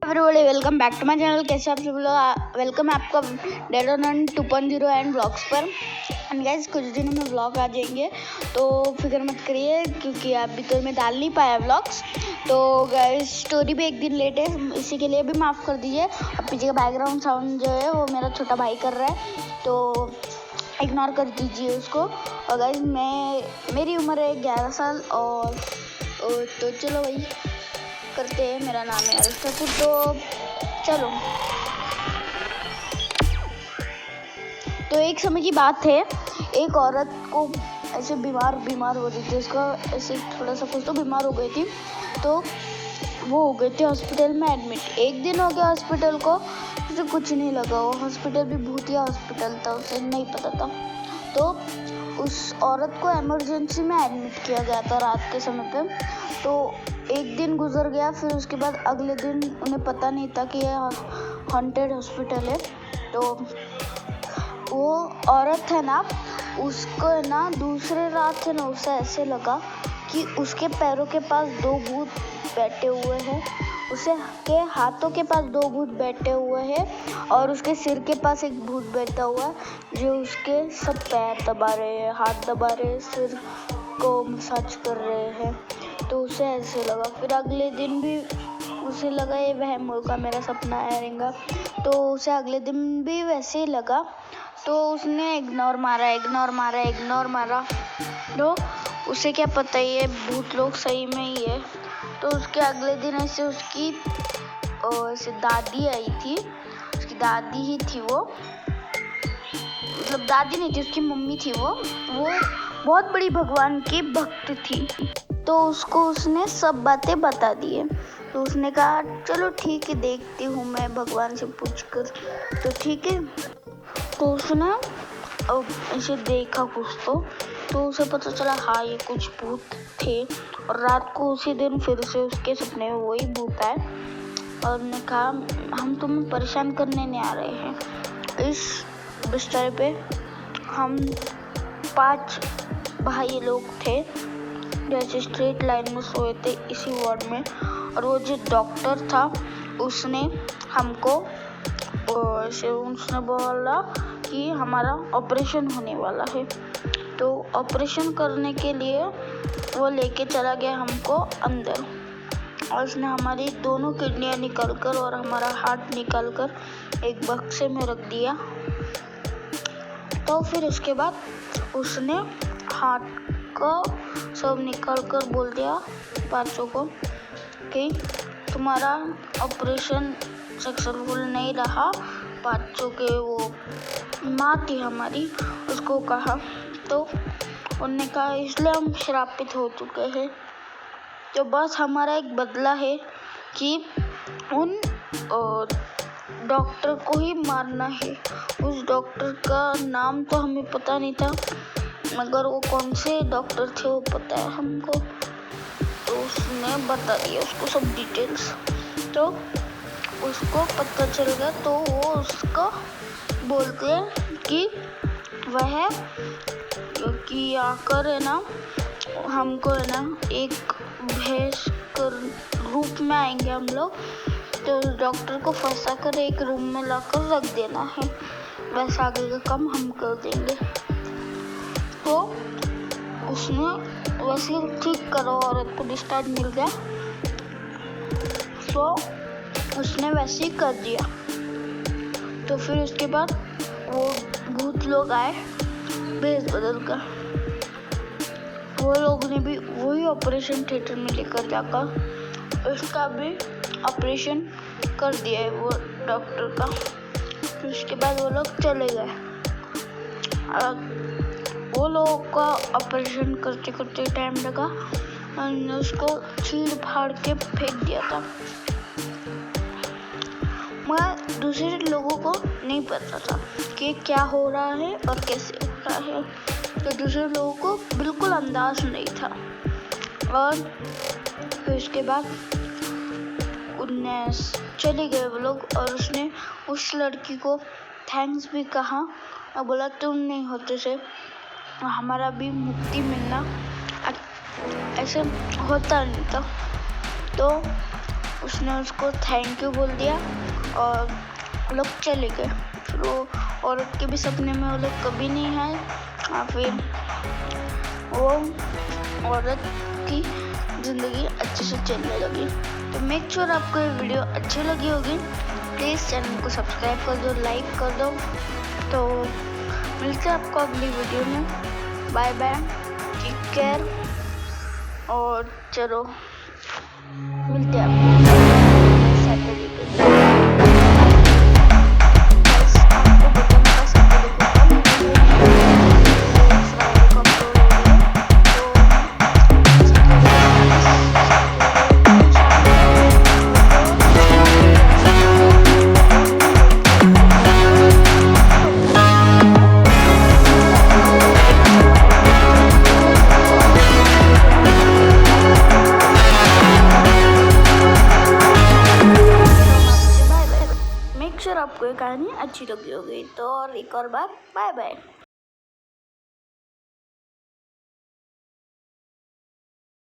Everybody welcome back to my channel. कैसे आप सब लोग? वेलकम है आपका डेडोनन 2.0 एंड ब्लॉग्स पर। एंड गाइस कुछ दिनों में ब्लॉग आ जाएंगे, तो फिक्र मत करिए क्योंकि अभी तो मैं डाल नहीं पाया ब्लॉग्स। तो गाइस स्टोरी भी एक दिन लेट है, इसी के लिए भी माफ़ कर दीजिए। अब पीछे का बैकग्राउंड साउंड जो है वो मेरा छोटा भाई कर रहा है, तो इग्नोर कर दीजिए उसको। और गाइस मेरी उम्र है 11 साल और तो चलो भाई करते हैं। मेरा नाम है अरिस्टोटल। तो चलो, तो एक समय की बात है, एक औरत को ऐसे बीमार हो रही थी। उसका ऐसे थोड़ा सा कुछ तो बीमार हो गई थी, तो वो हो गई थी हॉस्पिटल में एडमिट। एक दिन हो गया हॉस्पिटल को, उसे कुछ नहीं लगा। वो हॉस्पिटल भी भूतिया हॉस्पिटल था, उसे नहीं पता था। तो उस औरत को इमरजेंसी में एडमिट किया गया था रात के समय पे। तो एक दिन गुजर गया, फिर उसके बाद अगले दिन उन्हें पता नहीं था कि यह हॉन्टेड हॉस्पिटल है। तो वो औरत है ना, उसको है ना दूसरे रात है ना, उसे ऐसे लगा कि उसके पैरों के पास 2 भूत बैठे हुए हैं, उसे के हाथों के पास 2 भूत बैठे हुए हैं और उसके सिर के पास एक भूत बैठा हुआ है जो उसके सब पैर दबा रहे हैं, हाथ दबा रहे हैं, सिर को मसाज कर रहे हैं। तो उसे ऐसे लगा। फिर अगले दिन भी उसे लगा ये वहम होगा, मेरा सपना आएगा। तो उसे अगले दिन भी वैसे ही लगा। तो उसने इग्नोर मारा। तो उसे क्या पता ये भूत लोग सही में ही है। तो उसके अगले दिन ऐसे उसकी ऐसे दादी आई थी। उसकी दादी ही थी वो, मतलब दादी नहीं थी, उसकी मम्मी थी। वो बहुत बड़ी भगवान की भक्त थी। तो उसको उसने सब बातें बता दी है। तो उसने कहा चलो ठीक है, देखती हूँ मैं भगवान से पूछकर। तो ठीक है, तो उसने इसे देखा कुछ तो उसे पता चला हाँ ये कुछ भूत थे। और रात को उसी दिन फिर से उसके सपने में वही भूत आए और उन्होंने कहा हम तुम्हें परेशान करने नहीं आ रहे हैं। इस बिस्तर पे हम 5 भाई लोग थे जैसे स्ट्रेट लाइन में सोए थे इसी वार्ड में। और वो जो डॉक्टर था उसने हमको उसने बोला कि हमारा ऑपरेशन होने वाला है। तो ऑपरेशन करने के लिए वो लेके चला गया हमको अंदर, और उसने हमारी दोनों किडनियाँ निकाल कर और हमारा हार्ट निकाल कर एक बक्से में रख दिया। तो फिर उसके बाद उसने हार्ट को सब निकाल कर बोल दिया 5 को कि तुम्हारा ऑपरेशन सक्सेसफुल नहीं रहा। 5 के वो माँ थी हमारी, उसको कहा। तो उन्होंने कहा इसलिए हम श्रापित हो चुके हैं। तो बस हमारा एक बदला है कि उन डॉक्टर को ही मारना है। उस डॉक्टर का नाम तो हमें पता नहीं था, मगर वो कौन से डॉक्टर थे वो पता है हमको। तो उसने बता दिया उसको सब डिटेल्स। तो उसको पता चल गया। तो वो उसको बोलते हैं कि वह कि आकर है ना हमको है ना एक भैंस कर रूप में आएंगे हम लोग। तो उस डॉक्टर को फंसा कर एक रूम में लाकर रख देना है, वैसे आगे का काम हम कर देंगे। तो उसने वैसे ठीक करो, औरत को डिस्चार्ज मिल गया। तो उसने वैसे ही कर दिया। तो फिर उसके बाद वो भूत लोग आए भेस बदल कर। वो लोग ने भी वही ऑपरेशन थिएटर में लेकर जाकर उसका भी ऑपरेशन कर दिया है वो डॉक्टर का। फिर उसके बाद वो लोग चले गए। वो लोगों का ऑपरेशन करते करते टाइम लगा और उसको चीर फाड़ के फेंक दिया था। मगर दूसरे लोगों को नहीं पता था कि क्या हो रहा है और कैसे हो रहा है। तो दूसरे लोगों को बिल्कुल अंदाज नहीं था। और फिर उसके बाद उनने चले गए वो लोग, और उसने उस लड़की को थैंक्स भी कहा और बोला तुम नहीं होते से हमारा भी मुक्ति मिलना ऐसे होता नहीं था। तो उसने उसको थैंक यू बोल दिया और लोग चले गए। फिर वो औरत के भी सपने में वो लोग कभी नहीं आए और फिर वो औरत की ज़िंदगी अच्छे से चलने लगी। तो मेक श्योर आपको ये वीडियो अच्छी लगी होगी। प्लीज़ चैनल को सब्सक्राइब कर दो, लाइक कर दो। तो मिलते हैं आपको अगली वीडियो में। बाय बाय, टेक केयर और चलो मिलते हैं आपको सैटरडे के दिन। आपको ये कहानी अच्छी लगी होगी तो और एक और बार बाय बाय।